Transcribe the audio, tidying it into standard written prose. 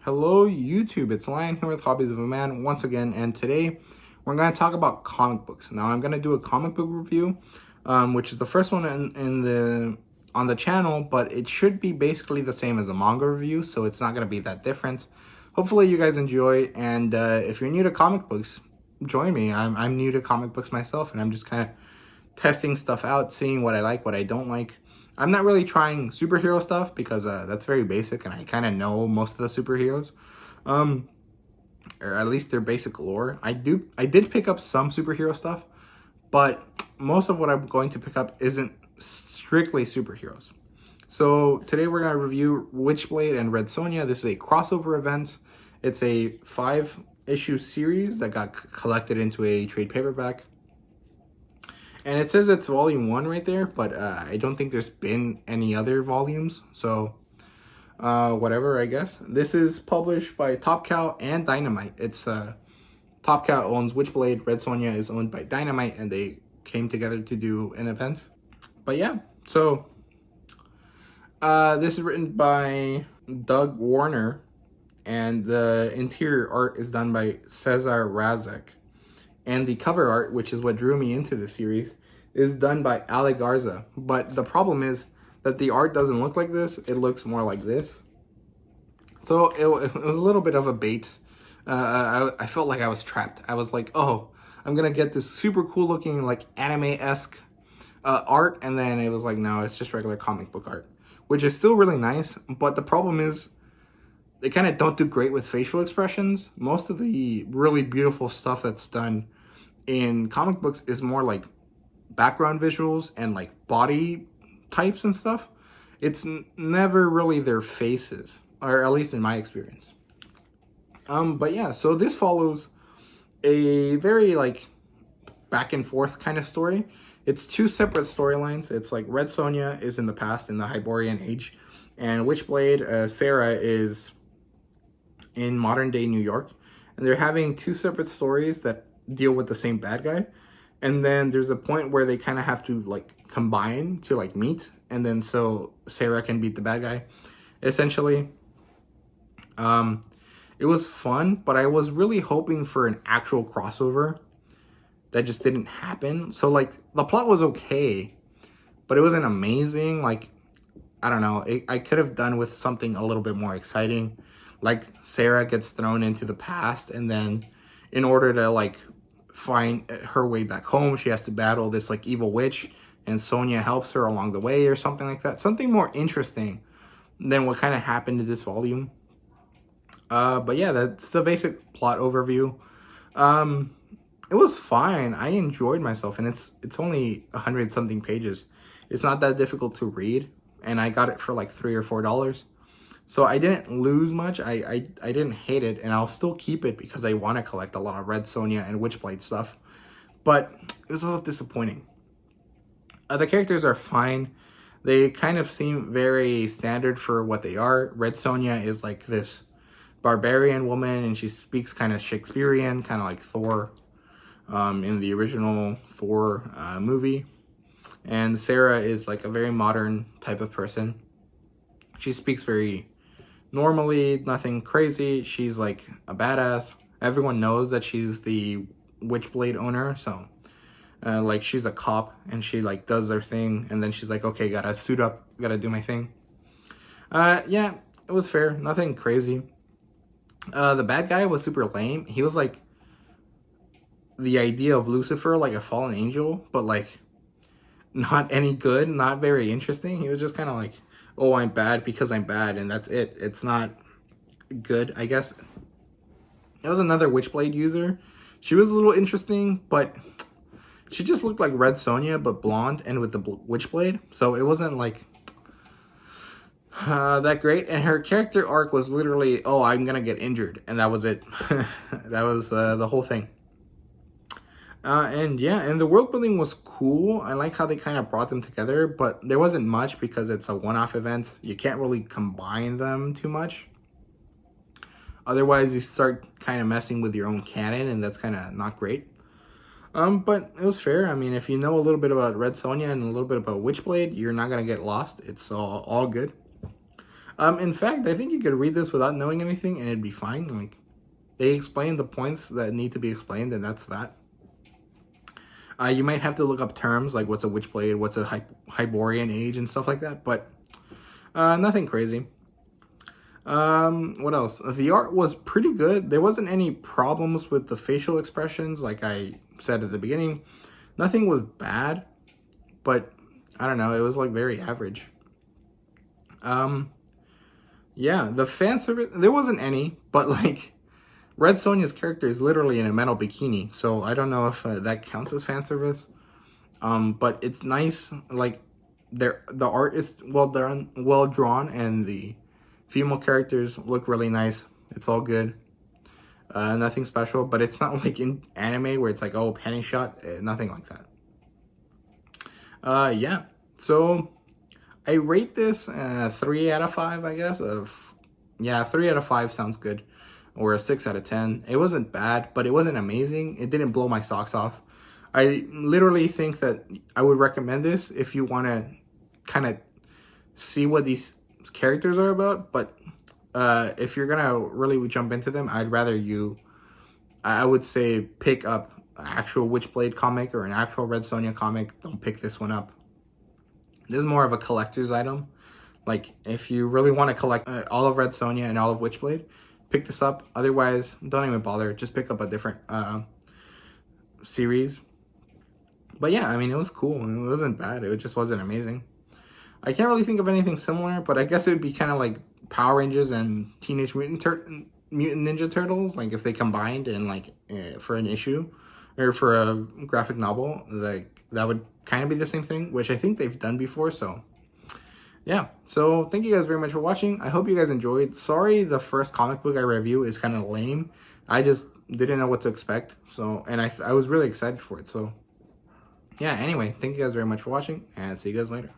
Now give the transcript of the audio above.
Hello YouTube, it's Lion here with Hobbies of a Man once again, and today we're going to talk about comic books. Now I'm going to do a comic book review, which is the first one on the channel, but it should be basically the same as a manga review, so it's not going to be that different. Hopefully you guys enjoy, and if you're new to comic books, join me. I'm new to comic books myself, and I'm just kind of testing stuff out, seeing what I like, what I don't like. I'm not really trying superhero stuff because that's very basic and I kind of know most of the superheroes. Or at least their basic lore. I did pick up some superhero stuff, but most of what I'm going to pick up isn't strictly superheroes. So today we're going to review Witchblade and Red Sonja. This is a crossover event. It's a 5-issue series that got collected into a trade paperback. And it says it's volume 1 right there, but I don't think there's been any other volumes. So, whatever, I guess. This is published by Top Cow and Dynamite. It's, Top Cow owns Witchblade, Red Sonja is owned by Dynamite, and they came together to do an event. But yeah, so, this is written by Doug Warner, and the interior art is done by Cesar Razek. And the cover art, which is what drew me into the series, is done by Ale Garza. But the problem is that the art doesn't look like this. It looks more like this. So it was a little bit of a bait. I felt like I was trapped. I was like, oh, I'm going to get this super cool looking like anime-esque art. And then it was like, no, it's just regular comic book art, which is still really nice. But the problem is they kind of don't do great with facial expressions. Most of the really beautiful stuff that's done in comic books is more like background visuals and like body types and stuff. It's never really their faces, or at least in my experience. But yeah, so this follows a very like back and forth kind of story. It's 2 separate storylines. It's like Red Sonja is in the past in the Hyborian age, and Witchblade, Sarah, is in modern day New York, and they're having 2 separate stories that deal with the same bad guy. And then there's a point where they kind of have to like combine to like meet, and then so Sarah can beat the bad guy essentially. It was fun, but I was really hoping for an actual crossover that just didn't happen. So like the plot was okay, but it wasn't amazing. Like, I don't know, I could have done with something a little bit more exciting. Like Sarah gets thrown into the past, and then in order to like find her way back home, she has to battle this like evil witch, and Sonja helps her along the way or something like that. Something more interesting than what kind of happened in this volume. But yeah, that's the basic plot overview. It was fine. I enjoyed myself, and it's only 100 something pages. It's not that difficult to read, and I got it for like $3 or $4. So I didn't lose much. I didn't hate it, and I'll still keep it because I want to collect a lot of Red Sonja and Witchblade stuff. But it was a little disappointing. The characters are fine. They kind of seem very standard for what they are. Red Sonja is like this barbarian woman, and she speaks kind of Shakespearean, kind of like Thor in the original Thor movie. And Sarah is like a very modern type of person. She speaks very normally, nothing crazy. She's like a badass. Everyone knows that she's the Witchblade owner, so like she's a cop, and she like does their thing, and then she's like, okay, gotta suit up, gotta do my thing. Yeah, it was fair, nothing crazy. The bad guy was super lame. He was like the idea of Lucifer, like a fallen angel, but like not any good, not very interesting. He was just kind of like, oh, I'm bad because I'm bad, and that's it. It's not good, I guess. It was another Witchblade user. She was a little interesting, but she just looked like Red Sonja, but blonde and with the Witchblade. So it wasn't like that great. And her character arc was literally, oh, I'm gonna get injured, and that was it. That was the whole thing. And yeah, and the world building was cool. I like how they kind of brought them together, but there wasn't much because it's a one-off event. You can't really combine them too much. Otherwise, you start kind of messing with your own canon, and that's kind of not great. But it was fair. I mean, if you know a little bit about Red Sonja and a little bit about Witchblade, you're not going to get lost. It's all good. In fact, I think you could read this without knowing anything and it'd be fine. Like, they explain the points that need to be explained, and that's that. You might have to look up terms like what's a Witchblade, what's a Hyborian age, and stuff like that, but nothing crazy. What else? The art was pretty good. There wasn't any problems with the facial expressions, like I said at the beginning. Nothing was bad, but I don't know, it was like very average. Yeah, the fan service, there wasn't any, but like, Red Sonja's character is literally in a metal bikini, so I don't know if that counts as fan service. But it's nice. Like, the art is well done, well drawn, and the female characters look really nice. It's all good. Nothing special, but it's not like in anime where it's like, oh, panty shot. Nothing like that. Yeah. So I rate this 3 out of 5, I guess. Yeah, 3 out of 5 sounds good. Or a 6 out of 10. It wasn't bad, but it wasn't amazing. It didn't blow my socks off. I literally think that I would recommend this if you want to kind of see what these characters are about. But if you're gonna really jump into them, I would say pick up an actual Witchblade comic or an actual Red Sonja comic. Don't pick this one up. This is more of a collector's item. Like, if you really want to collect all of Red Sonja and all of Witchblade, pick this up. Otherwise, don't even bother. Just pick up a different series. But yeah, I mean, it was cool. It wasn't bad. It just wasn't amazing. I can't really think of anything similar, but I guess it would be kind of like Power Rangers and Teenage Mutant Ninja Turtles. Like, if they combined and like for an issue or for a graphic novel, like that would kind of be the same thing, which I think they've done before. So yeah, so thank you guys very much for watching. I hope you guys enjoyed. Sorry the first comic book I review is kind of lame. I just didn't know what to expect. So, and I was really excited for it. So yeah, anyway, thank you guys very much for watching, and see you guys later.